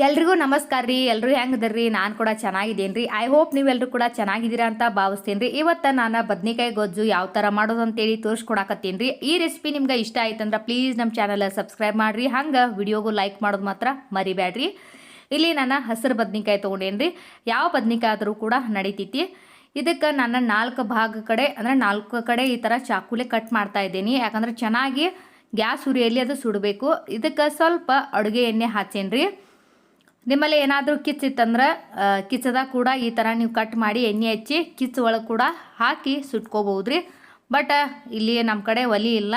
ಎಲ್ರಿಗೂ ನಮಸ್ಕಾರ ರೀ. ಎಲ್ಲರೂ ಹೆಂಗದ್ರಿ? ನಾನು ಕೂಡ ಚೆನ್ನಾಗಿದ್ದೀನಿ ರೀ. ಐ ಹೋಪ್ ನೀವೆಲ್ಲರೂ ಕೂಡ ಚೆನ್ನಾಗಿದ್ದೀರಾ ಅಂತ ಭಾವಿಸ್ತೀನಿ ರೀ. ಇವತ್ತು ನಾನು ಬದ್ನಿಕಾಯಿ ಗೊಜ್ಜು ಯಾವ ಥರ ಮಾಡೋದು ಅಂತೇಳಿ ತೋರಿಸ್ಕೊಡಕತ್ತೀನಿ ರೀ. ಈ ರೆಸಿಪಿ ನಿಮ್ಗೆ ಇಷ್ಟ ಆಯ್ತಂದ್ರೆ ಪ್ಲೀಸ್ ನಮ್ಮ ಚಾನಲ್ ಸಬ್ಸ್ಕ್ರೈಬ್ ಮಾಡಿರಿ. ಹಂಗೆ ವಿಡಿಯೋಗೂ ಲೈಕ್ ಮಾಡೋದು ಮಾತ್ರ ಮರಿಬೇಡ್ರಿ. ಇಲ್ಲಿ ನಾನು ಹಸಿರು ಬದ್ನಿಕಾಯಿ ತೊಗೊಂಡೇನಿ ರೀ. ಯಾವ ಬದ್ನಿಕಾಯಿ ಆದರೂ ಕೂಡ ನಡೀತೈತಿ. ಇದಕ್ಕೆ ನಾನು 4 ಭಾಗ ಕಡೆ ಅಂದರೆ 4 ಕಡೆ ಈ ಥರ ಚಾಕುಲೆ ಕಟ್ ಮಾಡ್ತಾ ಇದ್ದೀನಿ. ಯಾಕಂದ್ರೆ ಚೆನ್ನಾಗಿ ಗ್ಯಾಸ್ ಉರಿಯಲ್ಲಿ ಅದು ಸುಡಬೇಕು. ಇದಕ್ಕೆ ಸ್ವಲ್ಪ ಅಡುಗೆ ಎಣ್ಣೆ ಹಾಚೇನಿ ರೀ. ನಿಮ್ಮಲ್ಲಿ ಏನಾದರೂ ಕಿಚ್ಚಿತ್ತಂದ್ರೆ ಕಿಚ್ಚದಾಗ ಕೂಡ ಈ ಥರ ನೀವು ಕಟ್ ಮಾಡಿ ಎಣ್ಣೆ ಹಚ್ಚಿ ಕಿಚ್ಚು ಒಳಗೆ ಕೂಡ ಹಾಕಿ ಸುಟ್ಕೋಬೋದು ರೀ. ಬಟ್ ಇಲ್ಲಿ ನಮ್ಮ ಕಡೆ ಒಲಿ ಇಲ್ಲ,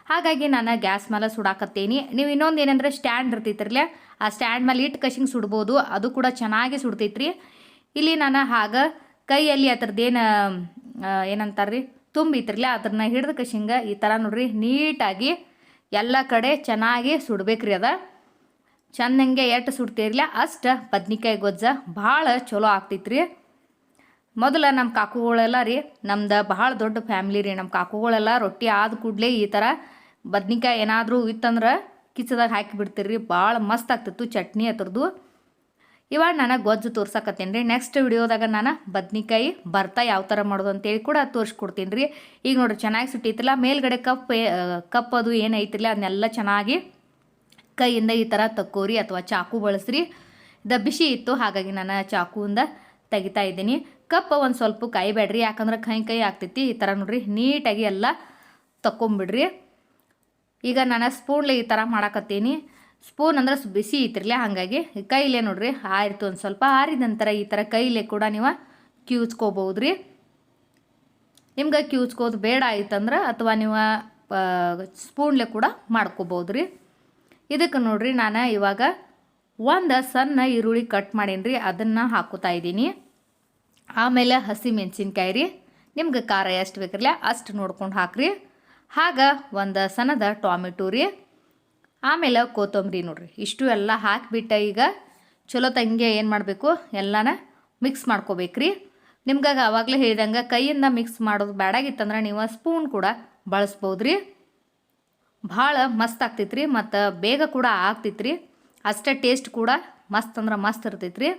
ಹಾಗಾಗಿ ನಾನು ಗ್ಯಾಸ್ ಮೇಲೆ ಸುಡಾಕತ್ತೀನಿ. ನೀವು ಇನ್ನೊಂದು ಏನಂದ್ರೆ ಸ್ಟ್ಯಾಂಡ್ ಇರ್ತೈತ್ರಲ್ಲ, ಆ ಸ್ಟ್ಯಾಂಡ್ ಮೇಲೆ ಇಟ್ಟು ಕಶಿಂಗ್ ಸುಡ್ಬೋದು, ಅದು ಕೂಡ ಚೆನ್ನಾಗಿ ಸುಡ್ತೈತ್ರಿ. ಇಲ್ಲಿ ನಾನು ಆಗ ಕೈಯಲ್ಲಿ ಅದ್ರದ್ದೇನು ಏನಂತಾರೆ ರೀ ತುಂಬಿತ್ರಲ್ಲ, ಅದನ್ನ ಹಿಡಿದು ಕಶಿಂಗ ಈ ಥರ ನೋಡ್ರಿ ನೀಟಾಗಿ ಎಲ್ಲ ಕಡೆ ಚೆನ್ನಾಗಿ ಸುಡ್ಬೇಕ್ರಿ. ಚೆನ್ನಂಗೆ ಎಷ್ಟು ಸುಡ್ತಿರ್ಲಿಲ್ಲ ಅಷ್ಟು ಬದ್ನಿಕಾಯಿ ಗೊಜ್ಜ ಭಾಳ ಚಲೋ ಆಗ್ತೈತ್ರಿ. ಮೊದಲು ನಮ್ಮ ಕಾಕುಗಳೆಲ್ಲ ರೀ, ನಮ್ದು ಭಾಳ ದೊಡ್ಡ ಫ್ಯಾಮ್ಲಿ ರೀ. ನಮ್ಮ ಕಾಕುಗಳೆಲ್ಲ ರೊಟ್ಟಿ ಆದ ಕೂಡಲೇ ಈ ಥರ ಬದ್ನಿಕಾಯಿ ಏನಾದರೂ ಇತ್ತಂದ್ರೆ ಕಿಚ್ಚದಾಗ ಹಾಕಿ ಬಿಡ್ತೀರಿ. ಭಾಳ ಮಸ್ತ್ ಆಗ್ತಿತ್ತು ಚಟ್ನಿ ಅದ್ರದ್ದು. ಇವಾಗ ನಾನು ಗೊಜ್ಜು ತೋರ್ಸಕತ್ತೀನಿ ರೀ. ನೆಕ್ಸ್ಟ್ ವಿಡಿಯೋದಾಗ ನಾನು ಬದ್ನಿಕಾಯಿ ಬರ್ತಾ ಯಾವ ಥರ ಮಾಡೋದು ಅಂತೇಳಿ ಕೂಡ ತೋರಿಸ್ಕೊಡ್ತೀನಿ ರೀ. ಈಗ ನೋಡ್ರಿ ಚೆನ್ನಾಗಿ ಸುಟ್ಟಿತ್ತಲ್ಲ, ಮೇಲ್ಗಡೆ ಕಪ್ ಅದು ಏನೈತಿಲ್ಲ ಅದನ್ನೆಲ್ಲ ಚೆನ್ನಾಗಿ ಕೈಯಿಂದ ಈ ಥರ ತಕ್ಕೋರಿ ಅಥವಾ ಚಾಕು ಬಳಸ್ರಿ. ಬಿಸಿ ಇತ್ತು, ಹಾಗಾಗಿ ನಾನು ಚಾಕುವಿಂದ ತೆಗಿತಾ ಇದ್ದೀನಿ. ಕಪ್ ಒಂದು ಸ್ವಲ್ಪ ಕಾಯಿಬೇಡ್ರಿ, ಯಾಕಂದ್ರೆ ಕೈ ಆಗ್ತೈತಿ. ಈ ಥರ ನೋಡ್ರಿ ನೀಟಾಗಿ ಎಲ್ಲ ತಕ್ಕೊಂಬಿಡ್ರಿ. ಈಗ ನಾನು ಸ್ಪೂನ್ಲೆ ಈ ಥರ ಮಾಡಾಕತ್ತೀನಿ. ಸ್ಪೂನ್ ಅಂದ್ರೆ ಬಿಸಿ ಇತ್ತಿರಲಿ, ಹಾಗಾಗಿ ಕೈಲೇ ನೋಡ್ರಿ ಆರಿತು. ಒಂದು ಸ್ವಲ್ಪ ಆರಿದ ನಂತರ ಈ ಥರ ಕೈಲೇ ಕೂಡ ನೀವು ಕ್ಯೂಚ್ಕೋಬೋದ್ರಿ. ನಿಮ್ಗೆ ಕ್ಯೂಚ್ಕೋದು ಬೇಡ ಆಯ್ತಂದ್ರೆ ಅಥವಾ ನೀವು ಸ್ಪೂನ್ಲೆ ಕೂಡ ಮಾಡ್ಕೋಬೋದ್ರಿ. ಇದಕ್ಕೆ ನೋಡ್ರಿ ನಾನು ಇವಾಗ ಒಂದು ಸಣ್ಣ ಈರುಳ್ಳಿ ಕಟ್ ಮಾಡೀನಿ ರೀ, ಅದನ್ನು ಹಾಕೋತಾ ಇದ್ದೀನಿ. ಆಮೇಲೆ ಹಸಿ ಮೆಣಸಿನ್ಕಾಯಿ ರೀ, ನಿಮ್ಗೆ ಖಾರ ಎಷ್ಟು ಬೇಕಿರಲ್ಲ ಅಷ್ಟು ನೋಡ್ಕೊಂಡು ಹಾಕ್ರಿ. ಆಗ ಒಂದು ಸಣ್ಣದ ಟೊಮೆಟೊ ರೀ, ಆಮೇಲೆ ಕೊತ್ತಂಬರಿ ನೋಡ್ರಿ. ಇಷ್ಟು ಎಲ್ಲ ಹಾಕಿಬಿಟ್ಟು ಈಗ ಚಲೋ ತಂಗೆ ಏನು ಮಾಡಬೇಕು ಎಲ್ಲನ ಮಿಕ್ಸ್ ಮಾಡ್ಕೋಬೇಕ್ರಿ. ನಿಮ್ಗೆ ಆವಾಗಲೇ ಹೇಳಿದಂಗೆ ಕೈಯಿಂದ ಮಿಕ್ಸ್ ಮಾಡೋದು ಬೇಡಾಗಿತ್ತಂದ್ರೆ ನೀವು ಸ್ಪೂನ್ ಕೂಡ ಬಳಸ್ಬೋದ್ರಿ. ಭಾಳ ಮಸ್ತ್ ಆಗ್ತೈತ್ರಿ ಮತ್ತು ಬೇಗ ಕೂಡ ಆಗ್ತೈತ್ರಿ. ಅಷ್ಟೇ ಟೇಸ್ಟ್ ಕೂಡ ಮಸ್ತ್ ಅಂದ್ರೆ ಮಸ್ತ್ ಇರ್ತೈತ್ರಿ.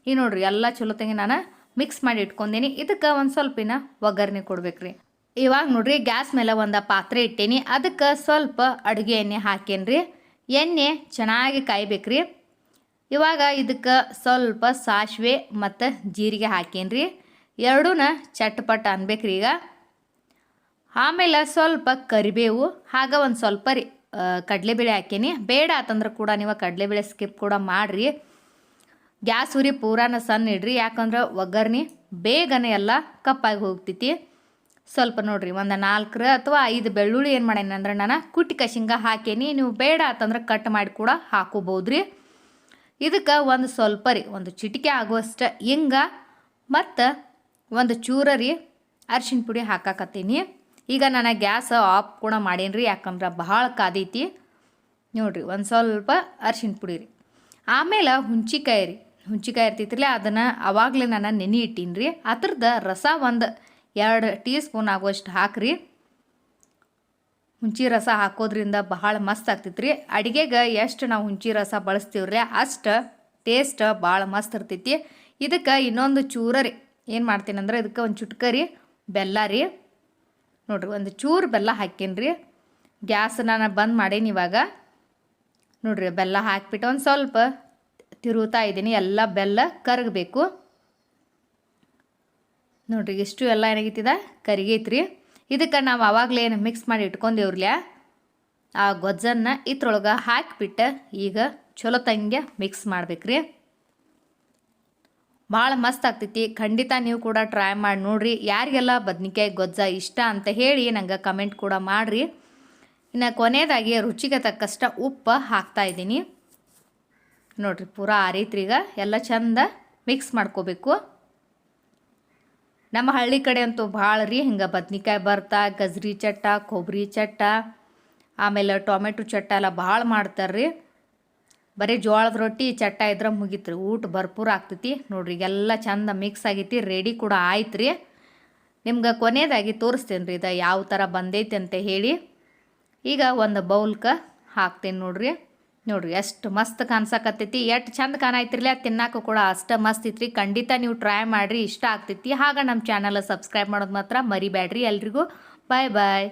ಈ ನೋಡ್ರಿ ಎಲ್ಲ ಚಲೋ ತಂಗಿ ನಾನು ಮಿಕ್ಸ್ ಮಾಡಿ ಇಟ್ಕೊಂಡೀನಿ. ಇದಕ್ಕೆ ಒಂದು ಸ್ವಲ್ಪಿನ ಒಗ್ಗರಣೆ ಕೊಡ್ಬೇಕ್ರಿ. ಇವಾಗ ನೋಡ್ರಿ ಗ್ಯಾಸ್ ಮೇಲೆ ಒಂದು ಪಾತ್ರೆ ಇಟ್ಟೇನಿ. ಅದಕ್ಕೆ ಸ್ವಲ್ಪ ಅಡುಗೆ ಎಣ್ಣೆ ಹಾಕೇನ್ರಿ. ಎಣ್ಣೆ ಚೆನ್ನಾಗಿ ಕಾಯ್ಬೇಕ್ರಿ. ಇವಾಗ ಇದಕ್ಕೆ ಸ್ವಲ್ಪ ಸಾಸಿವೆ ಮತ್ತು ಜೀರಿಗೆ ಹಾಕೇನ್ರಿ. ಎರಡೂ ಚಟ್ಪಟ್ ಅನ್ಬೇಕ್ರಿ. ಈಗ ಆಮೇಲೆ ಸ್ವಲ್ಪ ಕರಿಬೇವು, ಆಗ ಒಂದು ಸ್ವಲ್ಪ ಕಡಲೆಬೇಳೆ ಹಾಕೀನಿ. ಬೇಡ ಆತಂದ್ರೆ ಕೂಡ ನೀವು ಕಡಲೆಬೇಳೆ ಸ್ಕಿಪ್ ಕೂಡ ಮಾಡಿರಿ. ಗ್ಯಾಸ್ ಉರಿ ಪೂರಾನ ಸಣ್ಣ ಇಡ್ರಿ, ಯಾಕಂದ್ರೆ ಒಗ್ಗರಣೆ ಬೇಗನೆ ಎಲ್ಲ ಕಪ್ಪಾಗಿ ಹೋಗ್ತೈತಿ. ಸ್ವಲ್ಪ ನೋಡ್ರಿ ಒಂದು 4 ಅಥವಾ 5 ಬೆಳ್ಳುಳ್ಳಿ ಏನು ಮಾಡೇನಿ ಅಂದ್ರೆ ನಾನು ಕುಟ್ಟಿ ಕಶಿಂಗ ಹಾಕೇನಿ. ನೀವು ಬೇಡ ಆತಂದ್ರೆ ಕಟ್ ಮಾಡಿ ಕೂಡ ಹಾಕೋಬೋದ್ರಿ. ಇದಕ್ಕೆ ಒಂದು ಸ್ವಲ್ಪ ಒಂದು ಚಿಟಿಕೆ ಆಗುವಷ್ಟು ಹಿಂಗ ಮತ್ತು ಒಂದು ಚೂರ ಅರಿಶಿನ ಪುಡಿ ಹಾಕಾಕತ್ತೀನಿ. ಈಗ ನಾನು ಗ್ಯಾಸ್ ಆಫ್ ಕೂಡ ಮಾಡೀನಿ ರೀ, ಯಾಕಂದ್ರೆ ಭಾಳ ಕಾದೈತಿ. ನೋಡಿರಿ ಒಂದು ಸ್ವಲ್ಪ ಅರಿಶಿನ ಪುಡಿ ರೀ. ಆಮೇಲೆ ಹುಂಚಿಕಾಯಿ ಹುಂಚಿಕಾಯಿ ಇರ್ತೈತಿರಲ್ಲ, ಅದನ್ನು ಆವಾಗಲೇ ನಾನು ನೆನೆ ಇಟ್ಟೀನಿ ರೀ. ಅದ್ರದ್ದು ರಸ ಒಂದು 2 ಟೀ ಸ್ಪೂನ್ ಆಗುವಷ್ಟು ಹಾಕ್ರಿ. ಹುಂಚಿ ರಸ ಹಾಕೋದ್ರಿಂದ ಭಾಳ ಮಸ್ತ್ ಆಗ್ತೈತ್ರಿ. ಅಡುಗೆಗೆ ಎಷ್ಟು ನಾವು ಹುಂಚಿ ರಸ ಬಳಸ್ತೀವ್ರಿ ಅಷ್ಟು ಟೇಸ್ಟ್ ಭಾಳ ಮಸ್ತ್ ಇರ್ತೈತಿ. ಇದಕ್ಕೆ ಇನ್ನೊಂದು ಚೂರ ಏನು ಮಾಡ್ತೀನಿ ಅಂದ್ರೆ ಇದಕ್ಕೆ ಒಂದು ಚುಟ್ಕರಿ ಬೆಲ್ಲ ರೀ. ನೋಡ್ರಿ ಒಂದು ಚೂರು ಬೆಲ್ಲ ಹಾಕೀನಿ ರೀ. ಗ್ಯಾಸ್ ನಾನು ಬಂದ್ ಮಾಡೀನಿ. ಇವಾಗ ನೋಡ್ರಿ ಬೆಲ್ಲ ಹಾಕಿಬಿಟ್ಟು ಒಂದು ಸ್ವಲ್ಪ ತಿರುಗುತ್ತಾ ಇದ್ದೀನಿ. ಎಲ್ಲ ಬೆಲ್ಲ ಕರಗಬೇಕು ನೋಡ್ರಿ. ಇಷ್ಟು ಎಲ್ಲ ಏನಾಗೈತಿದ ಕರಿಗೈತ್ರಿ. ಇದಕ್ಕೆ ನಾವು ಆವಾಗಲೇ ಏನು ಮಿಕ್ಸ್ ಮಾಡಿ ಇಟ್ಕೊಂಡೇವ್ರಲ್ಲ ಆ ಗೊಜ್ಜನ್ನು ಇದ್ರೊಳಗೆ ಹಾಕಿಬಿಟ್ಟು ಈಗ ಚಲೋ ತಂಗೆ ಮಿಕ್ಸ್ ಮಾಡ್ಬೇಕ್ರಿ. ಭಾಳ ಮಸ್ತ್ ಆಗ್ತೈತಿ. ಖಂಡಿತ ನೀವು ಕೂಡ ಟ್ರೈ ಮಾಡಿ ನೋಡಿರಿ. ಯಾರಿಗೆಲ್ಲ ಬದ್ನಿಕಾಯಿ ಗೊಜ್ಜ ಇಷ್ಟ ಅಂತ ಹೇಳಿ ನಂಗೆ ಕಮೆಂಟ್ ಕೂಡ ಮಾಡಿರಿ. ಇನ್ನು ಕೊನೆಯದಾಗಿ ರುಚಿಗೆ ತಕ್ಕಷ್ಟು ಉಪ್ಪು ಹಾಕ್ತಾಯಿದ್ದೀನಿ. ನೋಡಿರಿ ಪೂರಾ ಆರೈತ್ರಿ. ಈಗ ಎಲ್ಲ ಚಂದ ಮಿಕ್ಸ್ ಮಾಡ್ಕೋಬೇಕು. ನಮ್ಮ ಹಳ್ಳಿ ಕಡೆ ಅಂತೂ ಭಾಳ ರೀ ಹಿಂಗೆ ಬದ್ನಿಕಾಯಿ ಬರ್ತಾ ಗಜ್ರಿ ಚಟ್ಟ, ಕೊಬ್ಬರಿ ಚಟ್ಟ, ಆಮೇಲೆ ಟೊಮೆಟೊ ಚಟ್ಟ ಎಲ್ಲ ಭಾಳ ಮಾಡ್ತಾರ್ರಿ. ಬರೀ ಜೋಳದ ರೊಟ್ಟಿ ಚಟ್ಟ ಇದ್ರೆ ಮುಗೀತು ರೀ, ಊಟ ಭರ್ಪೂರ ಆಗ್ತೈತಿ. ನೋಡ್ರಿ ಎಲ್ಲ ಚಂದ ಮಿಕ್ಸ್ ಆಗೈತಿ, ರೆಡಿ ಕೂಡ ಆಯ್ತು ರೀ. ನಿಮ್ಗೆ ಕೊನೆಯದಾಗಿ ತೋರಿಸ್ತೇನೆ ರೀ ಇದು ಯಾವ ಥರ ಬಂದೈತಿ ಅಂತ ಹೇಳಿ. ಈಗ ಒಂದು ಬೌಲ್ಗೆ ಹಾಕ್ತೇನೆ ನೋಡ್ರಿ. ನೋಡ್ರಿ ಎಷ್ಟು ಮಸ್ತ್ ಕಾಣ್ಸಕತ್ತೈತಿ, ಎಷ್ಟು ಚಂದ ಕಾಣೈತ್ರಿಲ್ಲ, ತಿನ್ನಾಕ ಕೂಡ ಅಷ್ಟ ಮಸ್ತ್ ಐತ್ರಿ. ಖಂಡಿತ ನೀವು ಟ್ರೈ ಮಾಡ್ರಿ, ಇಷ್ಟ ಆಗ್ತೈತಿ. ಹಾಗ ನಮ್ಮ ಚಾನಲ್ ಸಬ್ಸ್ಕ್ರೈಬ್ ಮಾಡೋದು ಮಾತ್ರ ಮರಿಬೇಡ್ರಿ. ಎಲ್ರಿಗೂ ಬಾಯ್ ಬಾಯ್.